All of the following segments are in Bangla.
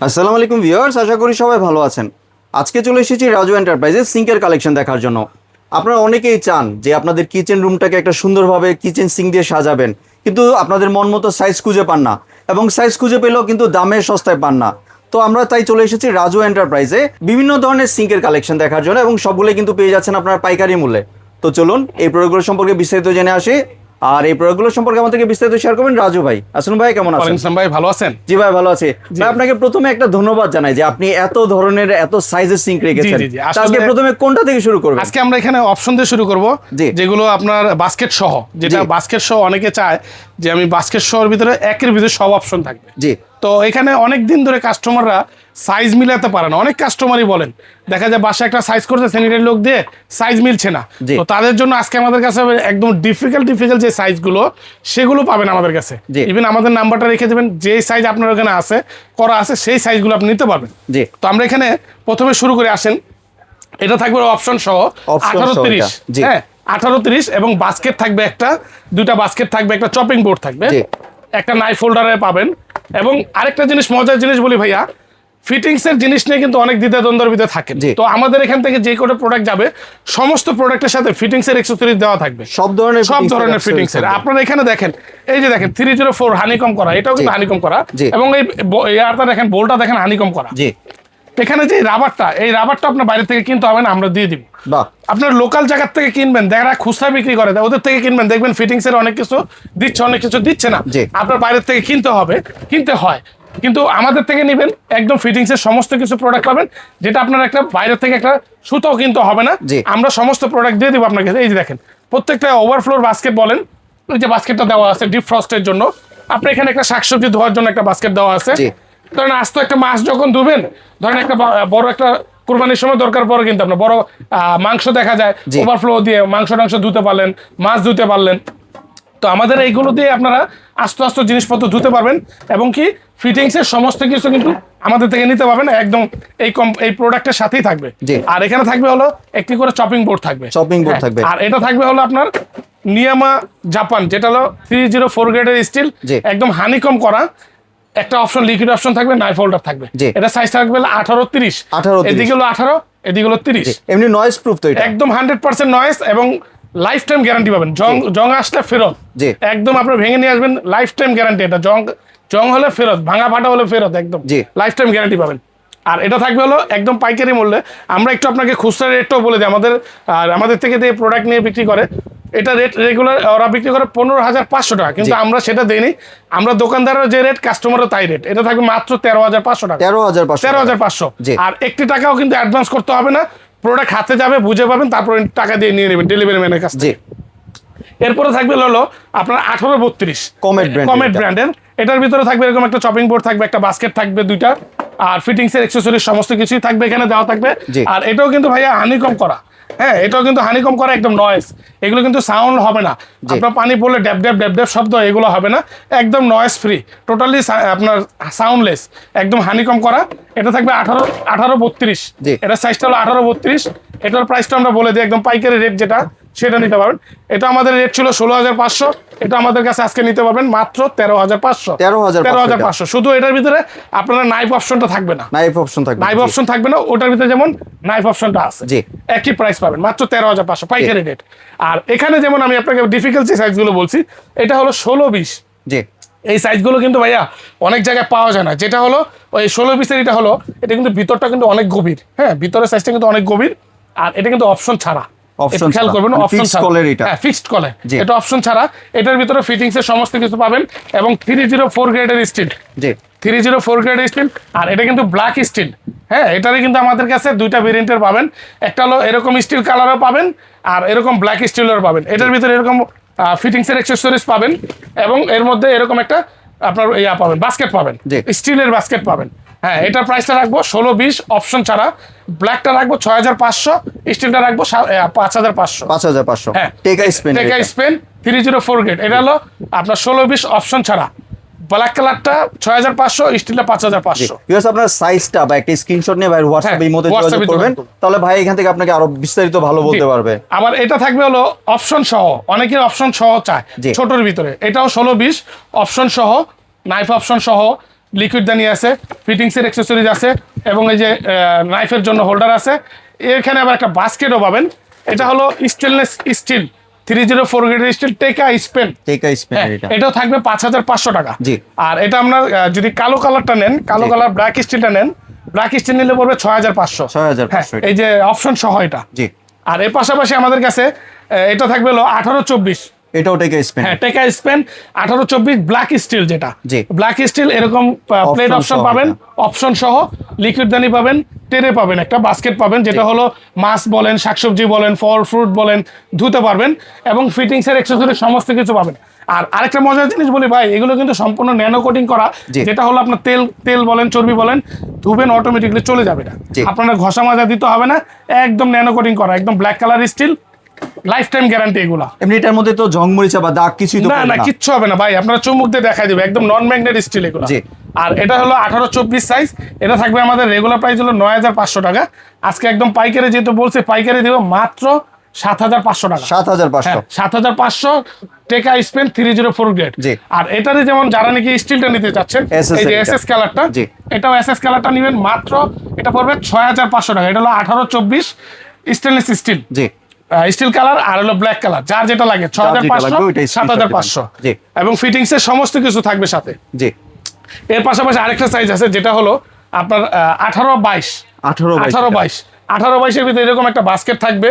আসসালামু আলাইকুম ভিউয়ার্স, আশা করি সবাই ভালো আছেন। আজকে চলে এসেছি রাজু এন্টারপ্রাইজের সিঙ্কের কালেকশন দেখার জন্য। আপনারা অনেকেই চান যে আপনাদের কিচেন রুমটাকে একটা সুন্দরভাবে কিচেন সিঙ্ক দিয়ে সাজাবেন, কিন্তু আপনাদের মন মতো সাইজ খুঁজে পান না, এবং সাইজ খুঁজে পেলেও কিন্তু দামে সস্তায় পান না। তো আমরা তাই চলে এসেছি রাজু এন্টারপ্রাইজে বিভিন্ন ধরনের সিঙ্কের কালেকশন দেখার জন্য, এবং সবগুলোই কিন্তু পেয়ে যাচ্ছেন আপনার পাইকারি মূল্যে। তো চলুন এই প্রোডাক্টগুলো সম্পর্কে বিস্তারিত জেনে আসি। আর এই প্রোডাক্টগুলো সম্পর্কে আমাদেরকে বিস্তারিত শেয়ার করবেন রাজু ভাই। আসুন ভাই, কেমন আছেন? ভাই ভালো আছেন? জি ভাই, ভালো আছি ভাই। আপনাকে প্রথমে একটা ধন্যবাদ জানাই যে আপনি এত ধরনের এত সাইজের সিঙ্ক রেখেছেন। আজকে প্রথমে কোনটা থেকে শুরু করবেন? আজকে আমরা এখানে অপশন দিয়ে শুরু করব, যেগুলো আপনার বাস্কেট সহ, যেটা বাস্কেট সহ অনেকে চায় যে আমি বাস্কেট সহর ভিতরে একের ভিতরে সব অপশন থাকবে। জি, তো এখানে অনেক দিন ধরে কাস্টমাররা সাইজ মিলাতে পারে না। অনেক কাস্টমারই বলেন, দেখা যায় বাসা একটা সাইজ করতে স্যানিটারি লোক দিয়ে সাইজ মিলছে না। তো তাদের জন্য আজকে আমাদের কাছে একদম ডিফিকাল্ট যে সাইজগুলো, সেগুলো পাবেন আমাদের কাছে। ইভেন আমাদের নাম্বারটা রেখে দেবেন, যে সাইজ আপনার ওখানে আছে করা আছে সেই সাইজগুলো আপনি নিতে পারবেন। তো আমরা এখানে প্রথমে শুরু করে আসেন। এটা থাকবে অপশন সহ 18-30, হ্যাঁ 18-30, এবং বাস্কেট থাকবে একটা, দুইটা বাস্কেট থাকবে, একটা চপিং বোর্ড থাকবে, একটা নাইফ হোল্ডারে পাবেন। এবং আরেকটা জিনিস, মজার জিনিস বলি ভাইয়া, ফিটিংস এর জিনিস নিয়ে কিন্তু অনেক দ্বিধাদ্বন্দ্বের ভিতরে থাকে। তো আমাদের এখান থেকে যে কোনো প্রোডাক্ট যাবে, সমস্ত প্রোডাক্টের সাথে ফিটিংস এর অ্যাকসেসরিজ দেওয়া থাকবে, সব ধরনের ফিটিংস এর। আপনারা এখানে দেখেন, এই যে দেখেন 304 হানিকম করা, এটাও কিন্তু হানিকম করা, এবং এই আরটা দেখেন, বোল্টটা দেখেন হানিকম করা। এখানে যে রাবারটা, এই রাবারটা আপনার বাইরে থেকে কিনতে হবে না, আমরা দিয়ে দিব। আপনার লোকাল জায়গার থেকে কিনবেন, দেখা খুচরা বিক্রি করে ওদের থেকে কিনবেন, দেখবেন ফিটিংস এর অনেক কিছু দিচ্ছে, অনেক কিছু দিচ্ছে না। আপনার বাইরের থেকে কিনতে হয়, কিন্তু আমাদের থেকে নেবেন, একদম ফিটিংস এর সমস্ত কিছু প্রোডাক্ট পাবেন, যেটা আপনার একটা বাইরে থেকে একটা সুতাও কিনতে হবে না। আমরা সমস্ত প্রোডাক্ট দিয়ে দিব আপনাকে। এই যে দেখেন, প্রত্যেকটা ওভারফ্লোর বাস্কেট বলেন, ওই যে বাস্কেটটা দেওয়া আছে ডিপ ফ্রস্টের জন্য। আপনি এখানে একটা শাকসবজি ধোয়ার জন্য একটা বাস্কেট দেওয়া আছে। ধরেন আস্ত একটা মাছ যখন ধুবেন, ধরেন একটা বড় একটা কুরবানির সময় দরকার পড়ে, কিন্তু আপনার বড় মাংস দেখা যায়, ওভারফ্লো দিয়ে মাংস ধুতে পারলেন, মাছ ধুতে পারলেন। তো আমাদের এইগুলো দিয়ে আপনারা আস্তে জিনিসপত্র ধুতে পারবেন, এবং কি ফিটিংস এর সমস্ত কিছু কিন্তু আমাদের থেকে নিতে পারবেন, একদম এই প্রোডাক্টের সাথেই থাকবে। আর এখানে থাকবে হলো একটি করে চপিং বোর্ড থাকবে, আর এটা থাকবে হলো আপনার নিয়ামা জাপান, যেটা হলো 304 গ্রেডের স্টিল, একদম হানিকম করা। একটা অপশন লিকুইড অপশন থাকবে, নাইফ হোল্ডার থাকবে। এটা সাইজ থাকবে 18-30, এদিকে হলো 18, এদিকে হলো 30। এমনি নয়েজ প্রুফ তো, এটা একদম 100% নয়েজ, এবং লাইফ টাইম গ্যারান্টি পাবেন। জং আসলে ফেরত, একদম আপনার ভেঙে নিয়ে আসবেন, লাইফ টাইম গ্যারান্টি। এটা জং হলে ফেরত, ভাঙা ফাটা হলে ফেরত, একদম লাইফ টাইম গ্যারান্টি পাবেন। আর এটা থাকবে হলো একদম পাইকারি মূল্যে। আমরা একটু আপনাকে খুচরা রেটটাও বলে দিই। আমাদের থেকে যে প্রোডাক্ট নিয়ে বিক্রি করে, এটা রেট রেগুলার ওরা বিক্রি করে 15,500 টাকা, কিন্তু আমরা সেটা দেইনি। আমরা দোকানদারের যে রেট, কাস্টমারও তাই রেট। এটা থাকবে মাত্র 13,500 টাকা, 13,500। আর একটি টাকাও কিন্তু অ্যাডভান্স করতে হবে না। প্রোডাক্ট হাতে যাবে, বুঝে পাবেন, তারপরে টাকা দিয়ে নিয়ে নেবেন ডেলিভারি ম্যানের কাছ থেকে। এরপরে থাকবে হলো আপনার 18-32 কমেট ব্র্যান্ডের। এটার ভিতরে থাকবে এরকম একটা চপিং বোর্ড থাকবে, একটা বাস্কেট থাকবে দুইটা, আর ফিটিংস এর অ্যাকসেসরিজ সমস্ত কিছুই থাকবে এখানে দেওয়া থাকবে। আর এটাও কিন্তু ভাইয়া হানিকম করা, হ্যাঁ এটাও কিন্তু হানিকম করা, একদম নয়েজ। এগুলো কিন্তু সাউন্ড হবে না, আপনার পানি পড়লে ড্যাব ড্যাব শব্দ এগুলো হবে না, একদম নয়েজ ফ্রি, টোটালি আপনার সাউন্ডলেস, একদম হানিকম করা। এটা থাকবে 18-32, এটা সাইজটা হলো 18-32। এটার প্রাইসটা আমরা বলে দিই, একদম পাইকারি রেট যেটা, সেটা নিতে পারবেন। এটা আমাদের রেট ছিল 16,500, এটা আমাদের কাছে আজকে নিতে পারবেন মাত্র 13,500। শুধু এটার ভিতরে আপনারা নাইফ অপশনটা থাকবে না, নাইফ অপশন থাকবে না, ওটার ভিতরে যেমন নাইফ অপশনটা আছে, একই প্রাইস পাবেন মাত্র 13,500 পাইকারি রেট। আর এখানে যেমন আমি আপনাকে ডিফিকাল্ট যে সাইজগুলো বলছি, এটা হলো 16-20। এই সাইজগুলো কিন্তু ভাইয়া অনেক জায়গায় পাওয়া যায় না। যেটা হলো ওই 16-20 এটা হলো, এটা কিন্তু ভিতরটা কিন্তু অনেক গভীর, হ্যাঁ ভিতরের সাইজটা কিন্তু অনেক গভীর। আর এটা কিন্তু অপশন ছাড়া, খেয়াল করবেন, ফিক্সড কলে, এটা অপশন ছাড়া। এটার ভিতরে ফিটিংস এর সমস্ত কিছু পাবেন, এবং 304 গ্রেডের স্টিল, 304 গ্রেডের স্টিল। আর এটা কিন্তু ব্ল্যাক স্টিল, হ্যাঁ এটারই কিন্তু আমাদের কাছে দুইটা ভেরিয়েন্টের পাবেন। একটা হলো এরকম স্টিল কালারও পাবেন, আর এরকম ব্ল্যাক স্টিলের পাবেন। এটার ভিতরে এরকম ফিটিংস এর অ্যাকসেসরিজ পাবেন, এবং এর মধ্যে এরকম একটা আপনার পাবেন, বাস্কেট পাবেন, স্টিলের বাস্কেট পাবেন। হ্যাঁ এটার প্রাইসটা রাখবো 16-20 অপশন ছাড়া। ব্ল্যাকটা রাখবো 6,500, স্টিলটা রাখবো 5,500। হ্যাঁ টেকা স্পেন 304 গ্রেড, এটা হলো আপনার 16-20 অপশন ছাড়া। ব্ল্যাক কালারটা 6,500, স্টিলটা 5,500। আপনার সাইজটা বা একটা স্ক্রিনশট নিয়ে ভাই হোয়াটসঅ্যাপে এই মধ্যে যোগাযোগ করবেন, তাহলে ভাই এখান থেকে আপনাকে আরো বিস্তারিত ভালো বলতে পারবে। আবার এটা থাকবে হলো অপশন সহ, অনেকের অপশন সহ চায় ছোটর ভিতরে। এটাও 16-20 অপশন সহ, নাইফ অপশন সহ, লিকুইড দানি আছে, ফিটিংসের অ্যাক্সেসরিজ আছে, এবং এই যে নাইফের জন্য হোল্ডার আছে। এখানে আবার একটা বাস্কেটও পাবেন। এটা হলো স্টেনলেস স্টিল 304 গ্রেডের স্টিল টেকা স্পেন। এটাও থাকবে 5500 টাকা। আর এটা আপনার যদি কালো কালারটা নেন, কালো কালার ব্ল্যাক স্টিলটা নেন, ব্ল্যাক স্টিল নিলে পড়বে 6500। এই যে অপশন সহ এটা। আর এর পাশাপাশি আমাদের কাছে এটা থাকবে হলো 1824। এটাও টেকা স্পেন। হ্যাঁ, টেকা স্পেন 1824 ব্ল্যাক স্টিল, যেটা ব্ল্যাক স্টিল এরকম প্লেট অপশন পাবেন, অপশন সহ লিকুইড দানি পাবেন, টেরে পাবেন, একটা বাস্কেট পাবেন, যেটা হলো মাছ বলেন, শাকসবজি বলেন, ফল ফ্রুট বলেন, ধুতে পারবেন, এবং ফিটিংসের অ্যাক্সেসরি সমস্ত কিছু পাবেন। আর আরেকটা মজার জিনিস বলি ভাই, এগুলো কিন্তু সম্পূর্ণ ন্যানো কোটিং করা, যেটা হলো আপনার তেল বলেন, চর্বি বলেন, ধুবেন অটোমেটিকলি চলে যাবে না, আপনার ঘষা মাজা দিতে হবে না, একদম ন্যানো কোটিং করা, একদম black colour still, life time guarantee এগুলা। এমনি এটার মধ্যে তো জং মরিচা বা দাগ কিছুই তো না, কিচ্ছু হবে না ভাই, আপনারা চুমুক দিয়ে দেখাই দিবে, একদম নন ম্যাগনেট স্টিল এগুলো। আর এটা হলো 1824 সাইজ। এটা থাকবে আমাদের রেগুলার প্রাইস হলো 9500 টাকা। আজকে একদম পাইকারি যেহেতু বলছে, পাইকারি দিব মাত্র 7500 টাকা। 7500 টেকা স্পেন 304 গ্রেড। আর এটারে যেমন যারা নাকি স্টিলটা নিতে চাচ্ছেন, এই যে এসএস কালারটা, এটাও এসএস কালারটা নেবেন মাত্র, এটা পড়বে 6500 টাকা। এটা হলো 1824 স্টেনলেস স্টিল, স্টিল কালার, আর হলো ব্ল্যাক কালার, যার যেটা লাগে 6500 7500, এবং ফিটিংস এর সমস্ত কিছু থাকবে সাথে। এর পাশাপাশি আরেকটা সাইজ আছে, যেটা হলো আপনার 1822 এর ভিতরে এরকম একটা বাস্কেট থাকবে,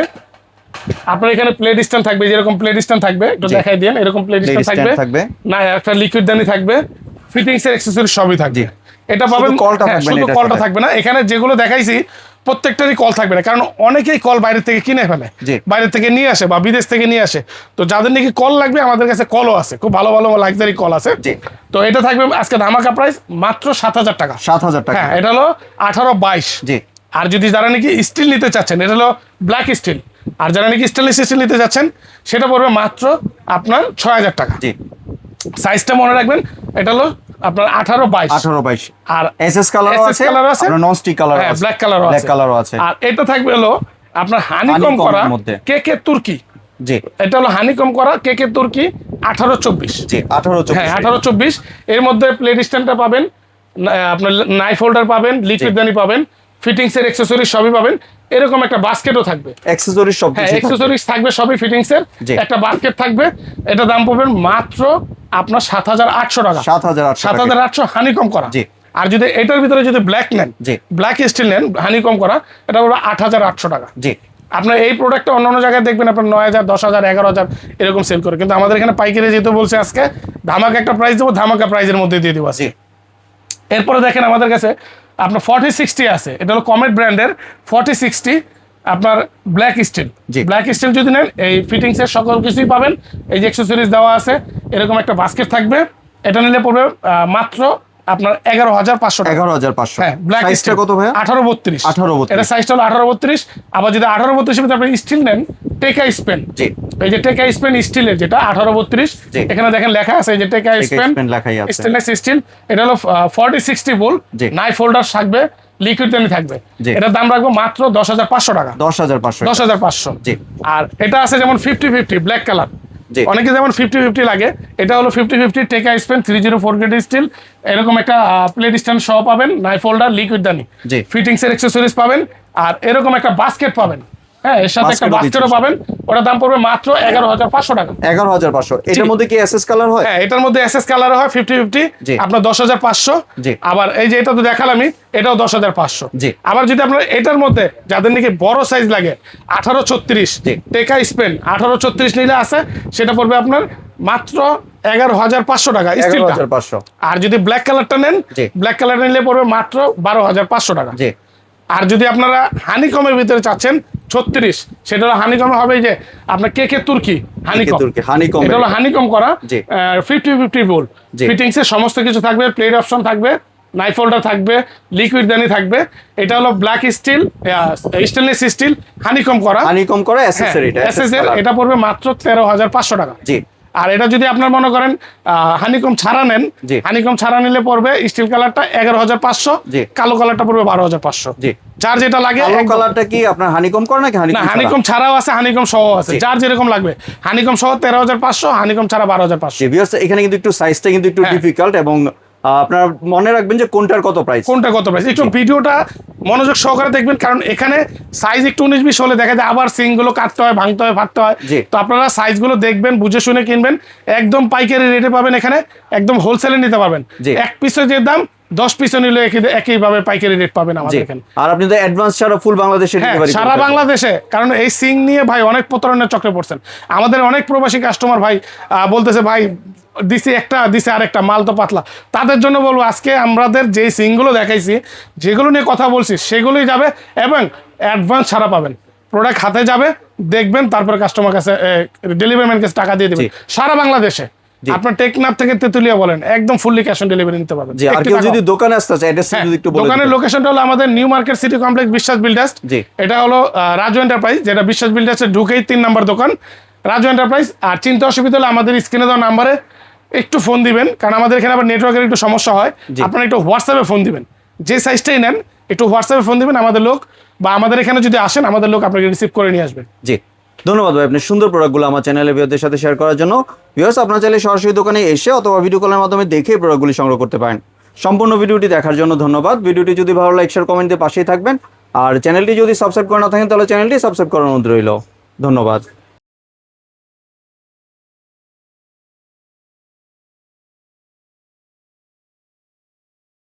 আপনার এখানে প্লেট স্ট্যান্ড থাকবে, যেরকম প্লেট স্ট্যান্ড থাকবে, একটু দেখাই দেন, এরকম প্লেট স্ট্যান্ড থাকবে না, একটা লিকুইড দানি থাকবে, ফিটিংস এর অ্যাক্সেসরি সবই থাকবে। এটা পাবেন, শুধু কলটা থাকবে না, এখানে যেগুলো দেখাইছি প্রত্যেকটারই কল থাকবে না, কারণ অনেকেই কল বাইরে থেকে কিনে ফেলে, বাইরে থেকে নিয়ে আসে বা বিদেশ থেকে নিয়ে আসে। তো যাদের নাকি কল লাগবে, আমাদের কাছে কলও আছে, খুব ভালো ভালো লাক্সারি কল আছে। তো এটা থাকবে আজকে ধামাকা প্রাইস মাত্র 7000 টাকা। 7000 টাকা। হ্যাঁ, এটা হলো 1822। আর যদি যারা নাকি স্টিল নিতে চাচ্ছেন, এটা হলো ব্ল্যাক স্টিল, আর যারা নাকি স্টেনলেস স্টিল নিতে চাচ্ছেন, সেটা পড়বে মাত্র আপনার 6000 টাকা। সাইজটা মনে রাখবেন, এটা হলো আপনার 1822। আর এসএস কালার আছে, আর নন স্টিক কালার আছে, ব্ল্যাক কালারও আছে। আর এটা থাকবে হলো আপনার হানিকম করা কেকে তুর্কি। এটা হলো হানিকম করা কেকে তুর্কি 1824। 1824 এর মধ্যে প্লেট স্ট্যান্ডটা পাবেন, আপনার নাইফ হোল্ডার পাবেন, লিকুইড দানি পাবেন, ফিটিংস এর অ্যাক্সেসরি সবই পাবেন, এরকম একটা বাস্কেটও থাকবে, অ্যাক্সেসরিজ সব, হ্যাঁ অ্যাক্সেসরিজ থাকবে সবই, ফিটিংস এর একটা বাস্কেট থাকবে। এটা দাম পড়বে মাত্র আপনার 7800 টাকা। 7800 হানিকম করা। আর যদি এটার ভিতরে যদি ব্ল্যাক নেন, ব্ল্যাক স্টিল নেন হানিকম করা, এটা পড়বে 8800 টাকা। আপনার এই প্রোডাক্টটা অন্য জায়গায় দেখবেন আপনার 9000, 10000, 11000 এরকম সেল করে, কিন্তু আমাদের এখানে পাইকারি যেহেতু বলছে, আজকে ধামাকা একটা প্রাইস দেবো, ধামাকা প্রাইজের মধ্যে দিয়ে দেবো আজকে। এরপরে দেখেন আমাদের কাছে আপনার 4060 আছে, এটা হলো কমেট ব্র্যান্ডের 4060, আপনার ব্ল্যাক স্টিল। ব্ল্যাক স্টিল যদি নেন, এই ফিটিংস এর সকল কিছুই পাবেন, এই যে অ্যাক্সেসরিজ দেওয়া আছে, এরকম একটা বাস্কেট থাকবে, এটা নিলে পড়বে মাত্র আপনার 11500 টাকা। 11500। হ্যাঁ, ব্ল্যাক স্টিল কত ভাই? 1832। এটা সাইজটা হলো 1832। আবার যদি 1832 এর ভিতরে আপনি স্টিল নেন, টেকা স্পেন, এই যে টেকা স্পেন স্টিলের, যেটা 1832, এখানে দেখেন লেখা আছে, এই যে টেকা স্পেন স্টেনলেস স্টিল, এটা হলো 4060 বোল্ট, নাইফ হোল্ডার থাকবে, লিকুইড দানি থাকবে। এটার দাম রাখবো মাত্র 10500 টাকা। 10500। আর এটা আছে যেমন 50-50 ব্ল্যাক কালার, অনেকে যেমন 50-50 লাগে, এটা হলো 50-50 টেকা স্পেন 304 গ্রেড স্টিল, এরকম একটা প্লেট স্ট্যান্ড সহ পাবেন, নাইফ হোল্ডার, লিকুইড দানি, ফিটিংস এর অ্যাক্সেসরিজ পাবেন, আর এরকম একটা বাস্কেট পাবেন। হ্যাঁ, এর সাথে একটা বাস্কেটও পাবেন, ওটার দাম পড়বে মাত্র 11500 টাকা। 11500। এটার মধ্যে কি এসএস কালার হয়? হ্যাঁ, এটার মধ্যে এসএস কালার হয় 50-50, আপনার 10500। আবার এই যে এটা তো দেখালামই, এটাও 10500। আবার যদি আপনার এটার মধ্যে যাদের নাকি বড় সাইজ লাগে, 1836 টেকা স্পেন 1836 নিলে আছে, সেটা পড়বে আপনার মাত্র 11500 টাকা স্টিলটা। আর যদি ব্ল্যাক কালারটা নেন, ব্ল্যাক কালার নিলে পড়বে মাত্র 12500 টাকা। আর যদি আপনারা হানিকমের ভিতরে চাচ্ছেন 36, সেটা হলো হানিকমে হবে যে আপনার কেকে তুর্কি হানিকম, এটা হলো হানিকম করা 50-50 বোল্ট, ফিটিংস এর সমস্ত কিছু থাকবে, প্লেট অপশন থাকবে, নাইফ হোল্ডার থাকবে, লিকুইড দানি থাকবে। এটা হলো black steel, stainless steel, honeycomb করা অ্যাক্সেসরি, এটা পড়বে মাত্র 13500 টাকা। আর এটা যদি আপনার মনে করেন হানিকম ছাড়া নেন, হানিকম ছাড়া নিলে পড়বে স্টিল কালারটা 11500, কালো কালারটা পড়বে 12500। যার যেটা লাগে। কালো কালারটা কি আপনার হানিকম করে নাকি হানিকম ছাড়াও আছে, হানিকম সহ আছে, যার যেরকম লাগবে। হানিকম সহ 13500, হানিকম ছাড়া 12500। ভিউয়ার্স, এখানে কিন্তু একটু সাইজটা কিন্তু একটু ডিফিকাল্ট, এবং আপনারা মনে রাখবেন যে কোনটার কত প্রাইস, একটু ভিডিওটা মনোযোগ সহকারে দেখবেন, কারণ এখানে সাইজ একটু 19-20 হলে দেখা যায় আবার সিংগুলো কাটতে হয়, ভাঙতে হয়, ফাটতে হয়। তো আপনারা সাইজগুলো দেখবেন, বুঝে শুনে কিনবেন, একদম পাইকারি রেটে পাবেন, এখানে একদম হোলসেলে নিতে পারবেন। এক পিসের যে দাম 10 পিসও নিলে একইভাবে পাইকারি রেট পাবেন আমাদের এখানে। আর আপনি তো অ্যাডভান্স ছাড়া ফুল বাংলাদেশে ডেলিভারি, সারা বাংলাদেশে। কারণ এই সিং নিয়ে ভাই অনেক প্রতারণার চক্রে পড়ছেন আমাদের অনেক প্রবাসী কাস্টমার ভাই, বলতেছে ভাই দিছি একটা, দিছে আরেকটা, মাল তো পাতলা। তাদের জন্য বলবো আজকে আমাদের যে সিংগুলো দেখাইছি, যেগুলো নিয়ে কথা বলছি, সেগুলোই যাবে এবং অ্যাডভান্স ছাড়া পাবেন। প্রোডাক্ট হাতে যাবে, দেখবেন, তারপরে কাস্টমার কাছে ডেলিভারি ম্যান কাছে টাকা দিয়ে দেবেন সারা বাংলাদেশে। আপনার টেকনাফ থেকে তেতুলিয়া বলেন, একদম ফুললি ক্যাশ অন ডেলিভারি নিতে পারবেন। জি, আর কেউ যদি দোকানে আসতে চায় অ্যাড্রেস যদি একটু বলেন। দোকানের লোকেশনটা হলো আমাদের নিউ মার্কেট সিটি কমপ্লেক্স, বিশ্বাস বিল্ডার্স। এটা হলো রাজু এন্টারপ্রাইজ, যেটা বিশ্বাস বিল্ডার্সের ঢুকেই 3 নম্বর দোকান, রাজু এন্টারপ্রাইজ। আর চিন্তা অসুবিধা হলে আমাদের স্ক্রিনে দেওয়া নাম্বারে একটু ফোন দিবেন, কারণ আমাদের এখানে আবার নেটওয়ার্কের একটু সমস্যা হয়। আপনারা একটু হোয়াটসঅ্যাপে ফোন দিবেন, যে সাইজটাই নেন একটু হোয়াটসঅ্যাপে ফোন দিবেন, আমাদের লোক বা আমাদের এখানে যদি আসেন আমাদের লোক আপনাকে রিসিভ করে নিয়ে আসবে। জি, ধন্যবাদ ভাই, আপনি সুন্দর প্রোডাক্টগুলো আমার চ্যানেলে ভিউয়ারদের সাথে শেয়ার করার জন্য। ভিউয়ার্স, আপনারা চাইলে সরাসরি দোকানে এসে অথবা ভিডিও কলের মাধ্যমে দেখে প্রোডাক্টগুলি সংগ্রহ করতে পারেন। সম্পূর্ণ ভিডিওটি দেখার জন্য ধন্যবাদ। ভিডিওটি যদি ভালো লাগে শেয়ার, কমেন্ট দিয়ে পাশেই থাকবেন। আর চ্যানেলটি যদি সাবস্ক্রাইব করে না থাকেন তাহলে চ্যানেলটি সাবস্ক্রাইব করার অনুরোধ রইল। ধন্যবাদ।